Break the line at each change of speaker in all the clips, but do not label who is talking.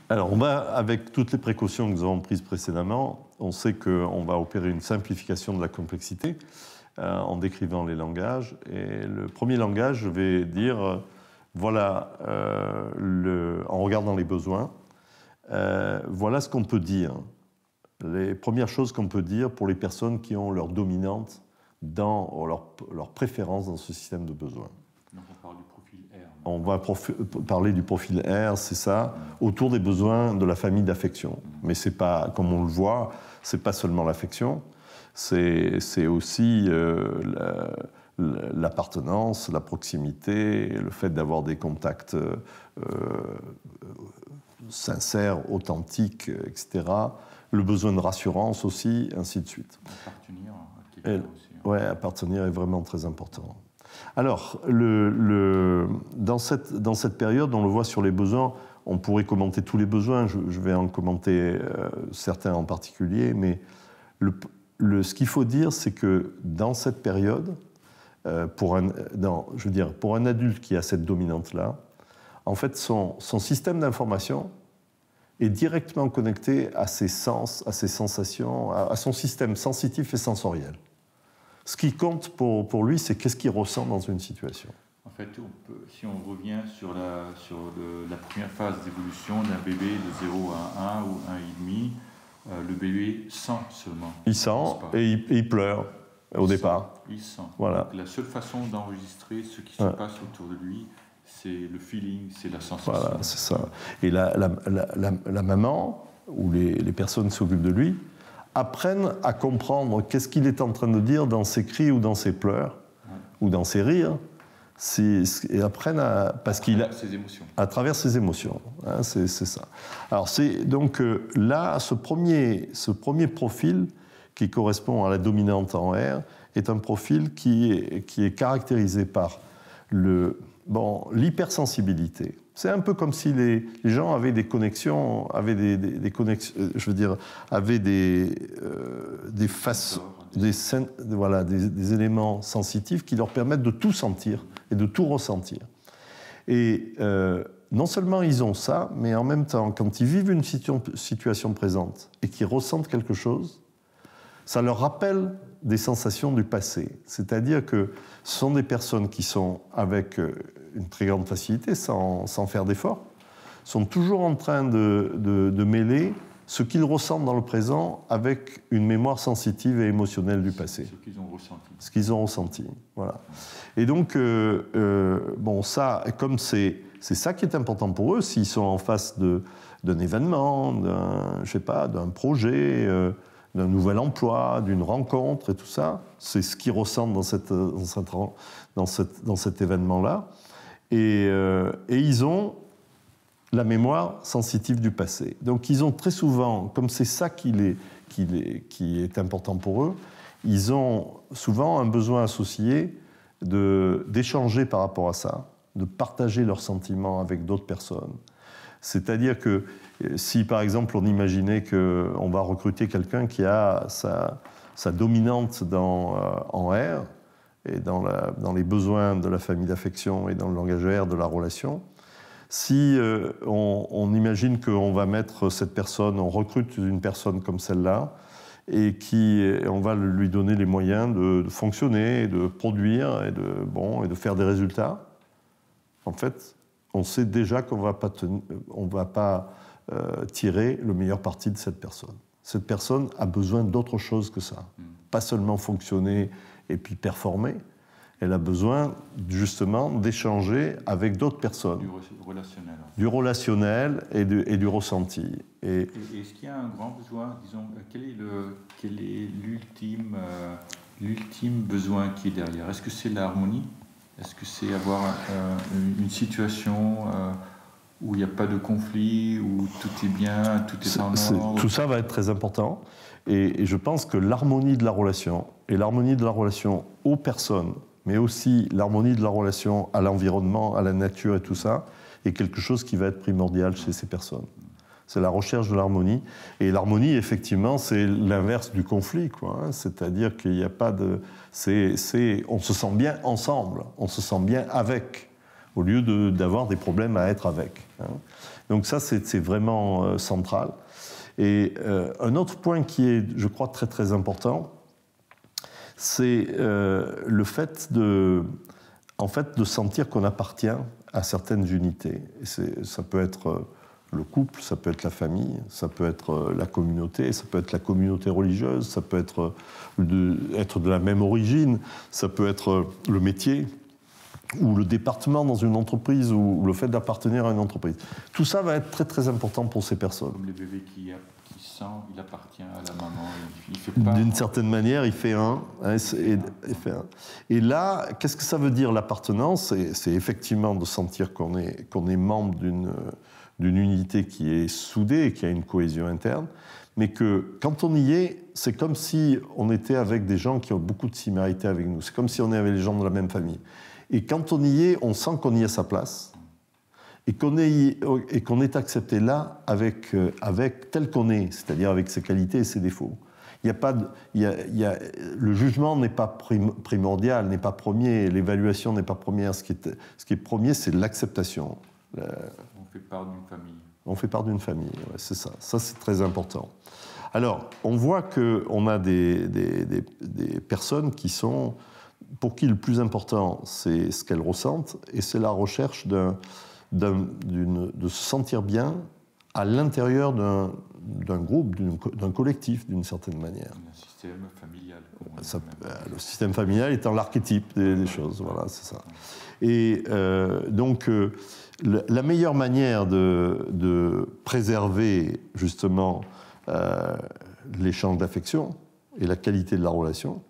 Alors, avec toutes les précautions que nous avons prises précédemment, on sait qu'on va opérer une simplification de la complexité en décrivant les langages. Et le premier langage, je vais dire, voilà, en regardant les besoins, voilà ce qu'on peut dire. Les premières choses qu'on peut dire pour les personnes qui ont leur dominante dans leur préférence dans ce système de besoins.
Donc on parle du profil R.
On va parler du profil R, c'est ça, autour des besoins de la famille d'affection. Mais c'est pas, comme on le voit, c'est pas seulement l'affection, c'est aussi l'appartenance, la proximité, le fait d'avoir des contacts sincères, authentiques, etc. Le besoin de rassurance aussi, ainsi de suite.
Appartenir à quelqu'un aussi.
Oui, appartenir est vraiment très important. Alors, dans cette période, on le voit sur les besoins, on pourrait commenter tous les besoins, je vais en commenter certains en particulier, mais ce qu'il faut dire, c'est que dans cette période, pour un adulte qui a cette dominante-là, en fait, son système d'information est directement connecté à ses sens, à ses sensations, à son système sensitif et sensoriel. Ce qui compte pour lui, c'est qu'est-ce qu'il ressent dans une situation.
En fait, si on revient sur la première phase d'évolution d'un bébé de 0 à 1 ou 1,5, le bébé sent seulement.
Il sent et il pleure au départ.
Il sent.
Voilà.
Donc, la seule façon d'enregistrer ce qui se passe autour de lui, c'est le feeling, c'est la sensation.
Voilà, c'est ça. Et la maman, ou les personnes qui s'occupent de lui, apprennent à comprendre qu'est-ce qu'il est en train de dire dans ses cris ou dans ses pleurs, ou dans ses rires, et apprennent à travers ses émotions. Hein, c'est ça. Alors c'est donc là, ce premier profil qui correspond à la dominante en R est un profil qui est caractérisé par l'hypersensibilité. C'est un peu comme si les gens avaient des connexions, avaient des connexions, avaient des éléments sensitifs qui leur permettent de tout sentir et de tout ressentir. Et non seulement ils ont ça, mais en même temps, quand ils vivent une situation présente et qu'ils ressentent quelque chose, ça leur rappelle des sensations du passé. C'est-à-dire que ce sont des personnes qui sont avec une très grande facilité, sans faire d'effort, sont toujours en train de mêler ce qu'ils ressentent dans le présent avec une mémoire sensitive et émotionnelle du passé.
Ce qu'ils ont ressenti. Ce
qu'ils ont ressenti, voilà. Et donc, ça, comme c'est ça qui est important pour eux, s'ils sont en face d'un événement, d'un projet, d'un nouvel emploi, d'une rencontre et tout ça, c'est ce qu'ils ressentent dans cet événement-là. Et ils ont la mémoire sensitive du passé. Donc ils ont très souvent, comme c'est ça qui est important pour eux, ils ont souvent un besoin associé d'échanger par rapport à ça, de partager leurs sentiments avec d'autres personnes. C'est-à-dire que si par exemple on imaginait qu'on va recruter quelqu'un qui a sa dominante en R, et dans les besoins de la famille d'affection et dans le langage R de la relation, si on imagine qu'on va mettre cette personne, on recrute une personne comme celle-là, et on va lui donner les moyens de fonctionner, et de produire, et de faire des résultats, en fait, on sait déjà qu'on ne va pas tirer le meilleur parti de cette personne. Cette personne a besoin d'autre chose que ça. Pas seulement fonctionner et puis performer. Elle a besoin justement d'échanger avec d'autres personnes.
Du relationnel.
Du relationnel et du ressenti.
Et est-ce qu'il y a un grand besoin, disons, quel est l'ultime besoin qui est derrière? Est-ce que c'est l'harmonie? Est-ce que c'est avoir une situation où il n'y a pas de conflit, où tout est bien, tout est en ordre?
Tout ça va être très important. Et je pense que l'harmonie de la relation, et l'harmonie de la relation aux personnes, mais aussi l'harmonie de la relation à l'environnement, à la nature et tout ça, est quelque chose qui va être primordial chez ces personnes. C'est la recherche de l'harmonie. Et l'harmonie, effectivement, c'est l'inverse du conflit, quoi, hein. C'est-à-dire qu'il n'y a pas de... on se sent bien ensemble, on se sent bien avec. au lieu d'avoir des problèmes à être avec. Hein. Donc ça, c'est vraiment central. Et un autre point qui est, je crois, très très important, c'est le fait de sentir qu'on appartient à certaines unités. Et ça peut être le couple, ça peut être la famille, ça peut être la communauté, ça peut être la communauté religieuse, ça peut être de la même origine, ça peut être le métier, ou le département dans une entreprise, ou le fait d'appartenir à une entreprise. Tout ça va être très très important pour ces personnes.
Comme les bébés qui sent, il appartient à la maman, il fait pas.
D'une certaine manière, il fait un. Et là, qu'est-ce que ça veut dire l'appartenance ? C'est effectivement de sentir qu'on est membre d'une unité qui est soudée, qui a une cohésion interne, mais que quand on y est, c'est comme si on était avec des gens qui ont beaucoup de similarités avec nous. C'est comme si on était avec les gens de la même famille. Et quand on y est, on sent qu'on y a sa place et qu'on est accepté là avec tel qu'on est, c'est-à-dire avec ses qualités et ses défauts. Le jugement n'est pas primordial, n'est pas premier, l'évaluation n'est pas première. Ce qui est premier, c'est l'acceptation.
On fait part d'une famille.
On fait part d'une famille, ouais, c'est ça. Ça, c'est très important. Alors, on voit qu'on a des personnes pour qui le plus important, c'est ce qu'elles ressentent, et c'est la recherche de se sentir bien à l'intérieur d'un groupe, d'un collectif, d'une certaine manière.
Un système familial.
Le système familial étant l'archétype des choses, voilà, c'est ça. Et donc, la meilleure manière de préserver, justement, l'échange d'affection et la qualité de la relation,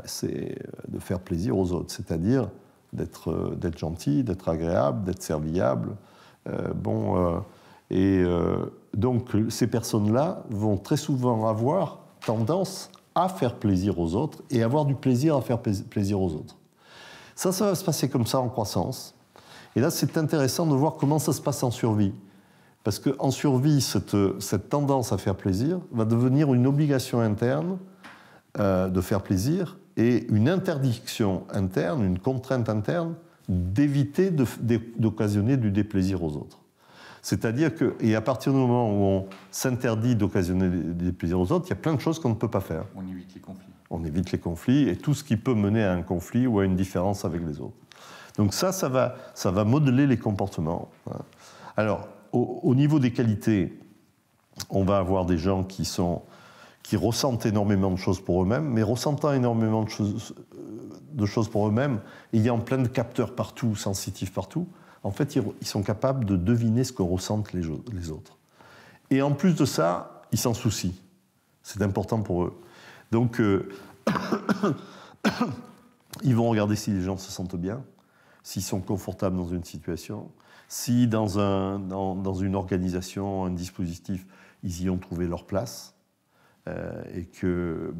c'est de faire plaisir aux autres, c'est-à-dire d'être gentil, d'être agréable, d'être serviable. Donc, ces personnes-là vont très souvent avoir tendance à faire plaisir aux autres et avoir du plaisir à faire plaisir aux autres. Ça va se passer comme ça en croissance. Et là, c'est intéressant de voir comment ça se passe en survie. Parce qu'en survie, cette tendance à faire plaisir va devenir une obligation interne de faire plaisir et une interdiction interne, une contrainte interne d'éviter d'occasionner du déplaisir aux autres. C'est-à-dire à partir du moment où on s'interdit d'occasionner des déplaisirs aux autres, il y a plein de choses qu'on ne peut pas faire.
On évite les conflits.
On évite les conflits et tout ce qui peut mener à un conflit ou à une différence avec les autres. Donc ça va modeler les comportements. Alors, au niveau des qualités, on va avoir des gens qui ressentent énormément de choses pour eux-mêmes, mais ressentant énormément de choses pour eux-mêmes, ayant plein de capteurs partout, sensitifs partout, en fait, ils sont capables de deviner ce que ressentent les autres. Et en plus de ça, ils s'en soucient. C'est important pour eux. Donc, ils vont regarder si les gens se sentent bien, s'ils sont confortables dans une situation, si dans une organisation, un dispositif, ils y ont trouvé leur place, et que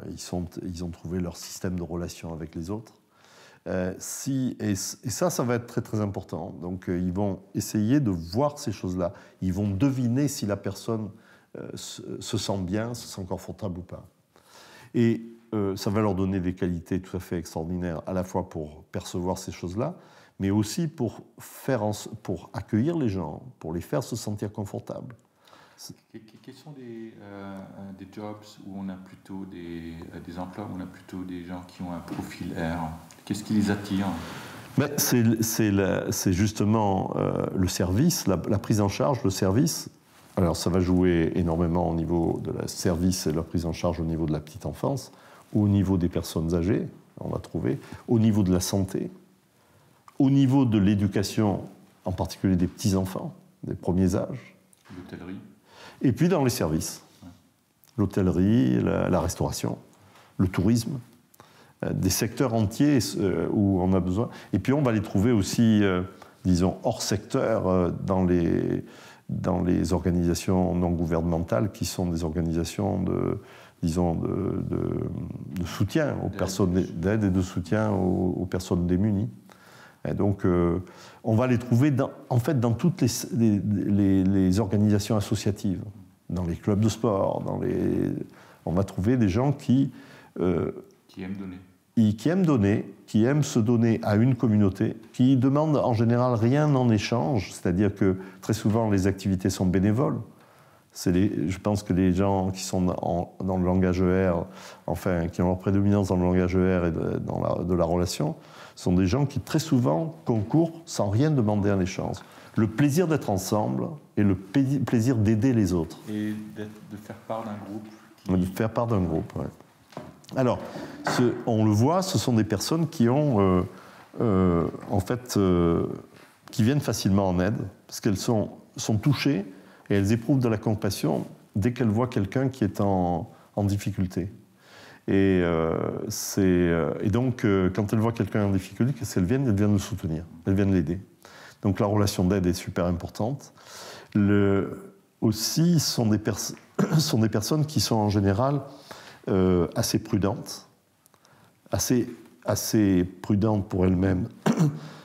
ils ont trouvé leur système de relation avec les autres. Et ça va être très très important. Donc ils vont essayer de voir ces choses-là. Ils vont deviner si la personne se sent bien, se sent confortable ou pas. Et ça va leur donner des qualités tout à fait extraordinaires, à la fois pour percevoir ces choses-là, mais aussi pour accueillir les gens, pour les faire se sentir confortables.
Quels sont des jobs où on a plutôt des emplois où on a plutôt des gens qui ont un profil R? Qu'est-ce qui les attire? C'est justement le service, la prise en charge, le service. Alors ça va jouer énormément au niveau de la service et la prise en charge au niveau de la petite enfance, au niveau des personnes âgées, on va trouver, au niveau de la santé, au niveau de l'éducation, en particulier des petits-enfants, des premiers âges. L'hôtellerie.
Et puis dans les services, l'hôtellerie, la restauration, le tourisme, des secteurs entiers où on a besoin. Et puis on va les trouver aussi, disons, hors secteur dans les organisations non gouvernementales qui sont des organisations de soutien aux personnes, d'aide et de soutien aux personnes démunies. Et donc, on va les trouver dans toutes les organisations associatives, dans les clubs de sport, on va trouver des gens qui
aiment donner.
qui aiment donner, qui aiment se donner à une communauté, qui demandent en général rien en échange, c'est-à-dire que très souvent les activités sont bénévoles. Je pense que les gens qui sont dans le langage ER, enfin qui ont leur prédominance dans le langage ER et de la relation, sont des gens qui très souvent concourent sans rien demander en échange. Le plaisir d'être ensemble et le plaisir d'aider les autres.
Et de faire part d'un groupe.
De faire part d'un groupe, oui. Alors, on le voit, ce sont des personnes qui ont, qui viennent facilement en aide, parce qu'elles sont touchées et elles éprouvent de la compassion dès qu'elles voient quelqu'un qui est en difficulté. Et donc, quand elles voient quelqu'un en difficulté, qu'est-ce qu'elles viennent? Elles viennent le soutenir, elles viennent l'aider. Donc la relation d'aide est super importante. Aussi, sont des personnes qui sont en général assez prudentes, assez prudentes pour elles-mêmes,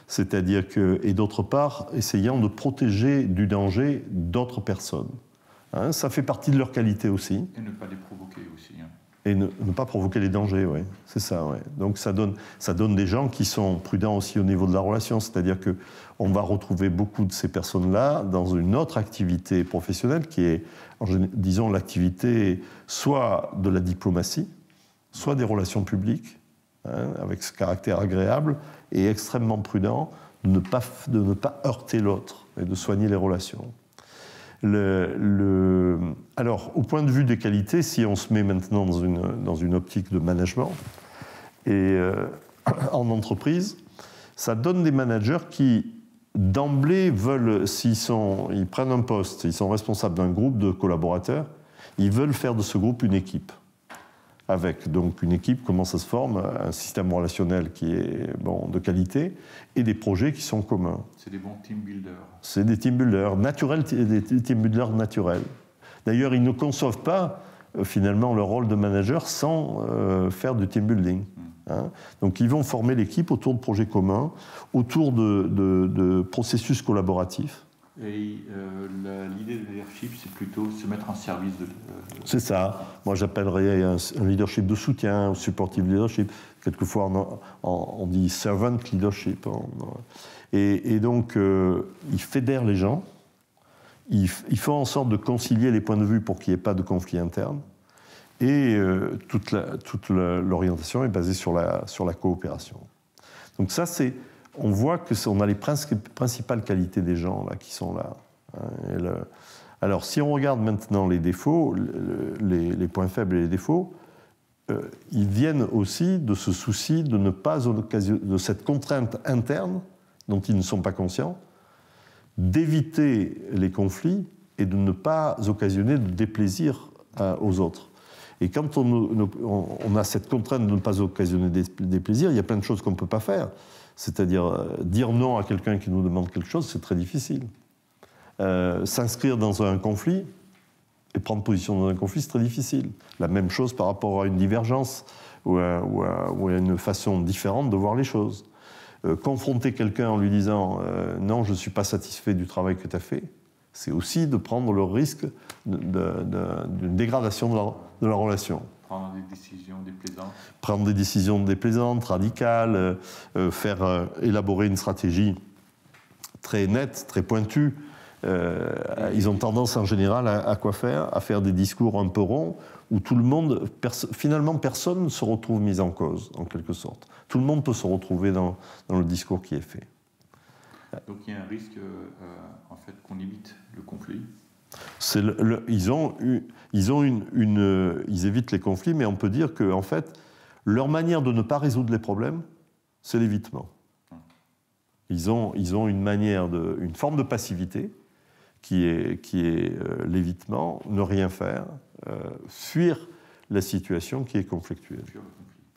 c'est-à-dire que, et d'autre part, essayant de protéger du danger d'autres personnes. Hein, ça fait partie de leur qualité aussi.
Et ne pas les provoquer aussi. Hein.
Et ne pas provoquer les dangers, oui, c'est ça. Ouais. Donc ça donne des gens qui sont prudents aussi au niveau de la relation, c'est-à-dire qu'on va retrouver beaucoup de ces personnes-là dans une autre activité professionnelle qui est, disons, l'activité soit de la diplomatie, soit des relations publiques, hein, avec ce caractère agréable et extrêmement prudent de ne pas heurter l'autre et de soigner les relations. Alors, au point de vue des qualités, si on se met maintenant dans une optique de management, et en entreprise, ça donne des managers qui, d'emblée, veulent, ils prennent un poste, ils sont responsables d'un groupe de collaborateurs, ils veulent faire de ce groupe une équipe. Avec donc une équipe, comment ça se forme, un système relationnel qui est de qualité et des projets qui sont communs.
C'est des bons team builders.
C'est des team builders naturels, des team builders naturels. D'ailleurs, ils ne conçoivent pas finalement leur rôle de manager sans faire du team building. Hein. Donc ils vont former l'équipe autour de projets communs, autour de processus collaboratifs.
Et l'idée de leadership, c'est plutôt se mettre en service de...
C'est ça. Moi, j'appellerais un leadership de soutien, un supportive leadership. Quelquefois, on dit servant leadership. Et donc, ils fédèrent les gens. Ils font en sorte de concilier les points de vue pour qu'il n'y ait pas de conflit interne. Et toute l'orientation est basée sur la coopération. Donc ça, on voit qu'on a les principales qualités des gens là, qui sont là. Alors, si on regarde maintenant les défauts, les points faibles et les défauts, ils viennent aussi de ce souci de ne pas de cette contrainte interne dont ils ne sont pas conscients, d'éviter les conflits et de ne pas occasionner de déplaisir aux autres. Et quand on a cette contrainte de ne pas occasionner des plaisirs, il y a plein de choses qu'on ne peut pas faire. C'est-à-dire dire non à quelqu'un qui nous demande quelque chose, c'est très difficile. S'inscrire dans un conflit et prendre position dans un conflit, c'est très difficile. La même chose par rapport à une divergence ou à une façon différente de voir les choses. Confronter quelqu'un en lui disant « non, je ne suis pas satisfait du travail que tu as fait », c'est aussi de prendre le risque d'une dégradation de la relation.
Prendre des décisions déplaisantes.
Prendre des décisions déplaisantes, radicales, faire élaborer une stratégie très nette, très pointue. Ils ont tendance en général à quoi faire? À faire des discours un peu ronds où tout le monde, finalement personne ne se retrouve mis en cause, en quelque sorte. Tout le monde peut se retrouver dans le discours qui est fait.
Donc il y a un risque en fait, qu'on limite le conflit.
Ils évitent les conflits, mais on peut dire que en fait, leur manière de ne pas résoudre les problèmes, c'est l'évitement. Ils ont une forme de passivité qui est l'évitement, ne rien faire, fuir la situation qui est conflictuelle.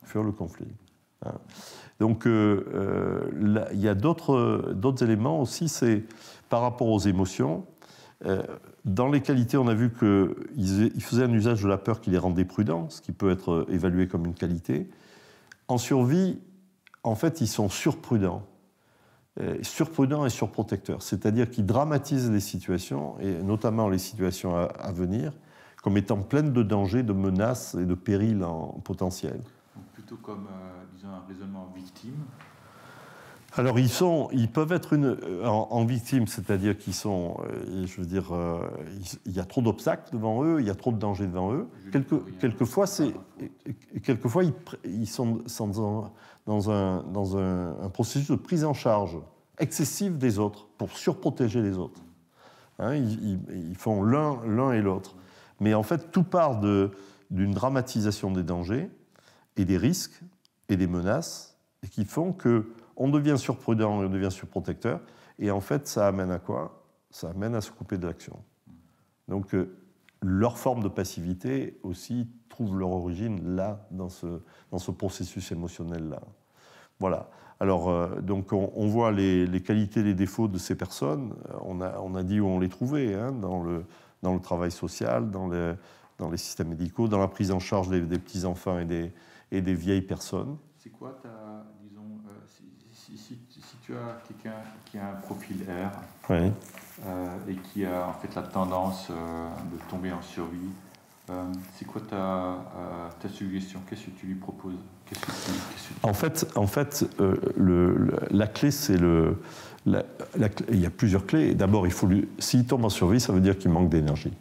Fuir le conflit. Hein. Donc, il y a d'autres éléments aussi, c'est par rapport aux émotions. Dans les qualités, on a vu qu'ils faisaient un usage de la peur qui les rendait prudents, ce qui peut être évalué comme une qualité. En survie, en fait, ils sont surprudents. Surprudents et surprotecteurs, c'est-à-dire qu'ils dramatisent les situations, et notamment les situations à venir, comme étant pleines de dangers, de menaces et de périls potentiels.
Donc plutôt comme, disons, un raisonnement victime.
Alors, ils peuvent être en victime, c'est-à-dire qu'ils sont, je veux dire, il y a trop d'obstacles devant eux, il y a trop de dangers devant eux. Quelquefois, ils sont dans un processus de prise en charge excessive des autres pour surprotéger les autres. Hein, ils font l'un et l'autre. Mais en fait, tout part d'une dramatisation des dangers et des risques et des menaces et qui font qu'on devient surprudent et on devient surprotecteur. Et en fait, ça amène à quoi? Ça amène à se couper de l'action. Donc, leur forme de passivité aussi trouve leur origine là, dans ce processus émotionnel-là. Voilà. Alors, donc on voit les qualités et les défauts de ces personnes. On a dit où on les trouvait, hein, dans le travail social, dans les systèmes médicaux, dans la prise en charge des petits-enfants et des vieilles personnes.
C'est quoi disons, si tu as quelqu'un qui a un profil R,
oui.
Et qui a en fait la tendance de tomber en survie, c'est quoi ta suggestion? Qu'est-ce que tu lui proposes?
En fait, la clé, c'est il y a plusieurs clés. D'abord, s'il tombe en survie, ça veut dire qu'il manque d'énergie.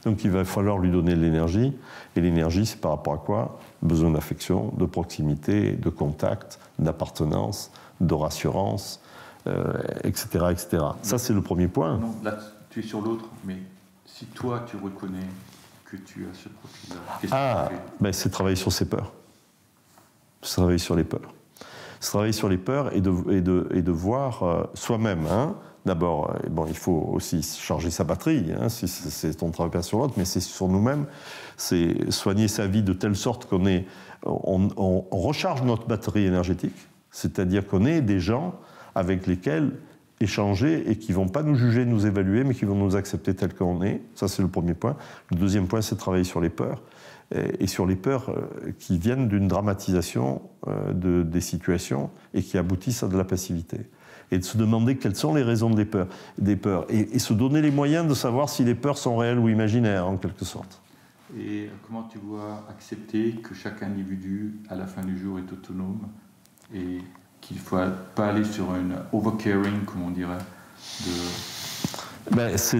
Donc, il va falloir lui donner de l'énergie. Et l'énergie, c'est par rapport à quoi? Besoin d'affection, de proximité, de contact, d'appartenance, de rassurance, etc., etc. Ça, c'est le premier point.
Non, là, tu es sur l'autre, mais si toi, tu reconnais que tu as ce profil-là, qu'est-ce que tu fais?
C'est travailler sur ses peurs. C'est travailler sur les peurs. C'est travailler sur les peurs et de voir soi-même. Hein. D'abord, il faut aussi charger sa batterie, hein, si c'est ton travail sur l'autre, mais c'est sur nous-mêmes. C'est soigner sa vie de telle sorte on recharge notre batterie énergétique, c'est-à-dire qu'on est des gens avec lesquels échanger et qui ne vont pas nous juger, nous évaluer, mais qui vont nous accepter tel qu'on est. Ça, c'est le premier point. Le deuxième point, c'est de travailler sur les peurs. Et sur les peurs qui viennent d'une dramatisation des situations et qui aboutissent à de la passivité. Et de se demander quelles sont les raisons des peurs. Et se donner les moyens de savoir si les peurs sont réelles ou imaginaires, en quelque sorte.
Et comment tu vois accepter que chaque individu, à la fin du jour, est autonome et qu'il ne faut pas aller sur une overcaring, comme on dirait,
c'est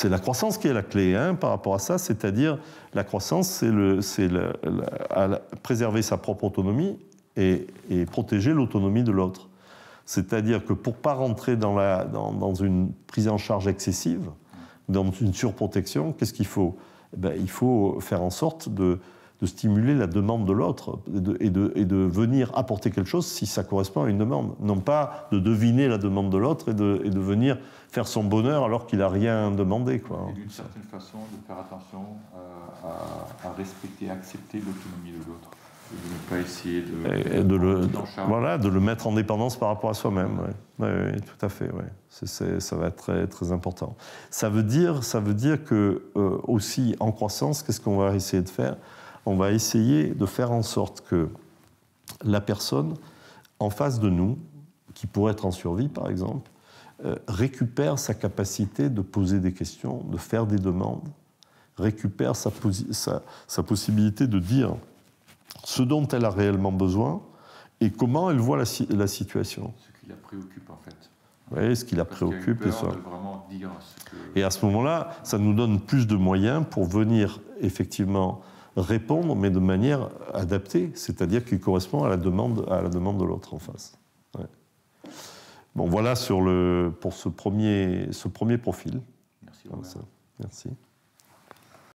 la croissance qui est la clé, hein, par rapport à ça, c'est-à-dire la croissance, c'est préserver sa propre autonomie et protéger l'autonomie de l'autre. C'est-à-dire que pour ne pas rentrer dans une prise en charge excessive, dans une surprotection, qu'est-ce qu'il faut? Il faut faire en sorte de stimuler la demande de l'autre et de venir apporter quelque chose si ça correspond à une demande. Non pas de deviner la demande de l'autre et de venir faire son bonheur alors qu'il n'a rien demandé.
Et d'une certaine façon, de faire attention à respecter, accepter l'autonomie de l'autre. Et de ne pas essayer
de le mettre en dépendance par rapport à soi-même. Oui, tout à fait. Ouais. Ça va être très, très important. Ça veut dire que aussi en croissance, qu'est-ce qu'on va essayer de faire? On va essayer de faire en sorte que la personne en face de nous, qui pourrait être en survie par exemple, récupère sa capacité de poser des questions, de faire des demandes, récupère sa possibilité de dire ce dont elle a réellement besoin et comment elle voit la situation.
Ce qui la préoccupe en fait.
Oui, ce qui la préoccupe.
Et ça. Vraiment dire
et à ce moment-là, ça nous donne plus de moyens pour venir effectivement répondre, mais de manière adaptée, c'est-à-dire qui correspond à la demande de l'autre en face. Ouais. Bon, voilà pour ce premier profil.
Merci.
Merci.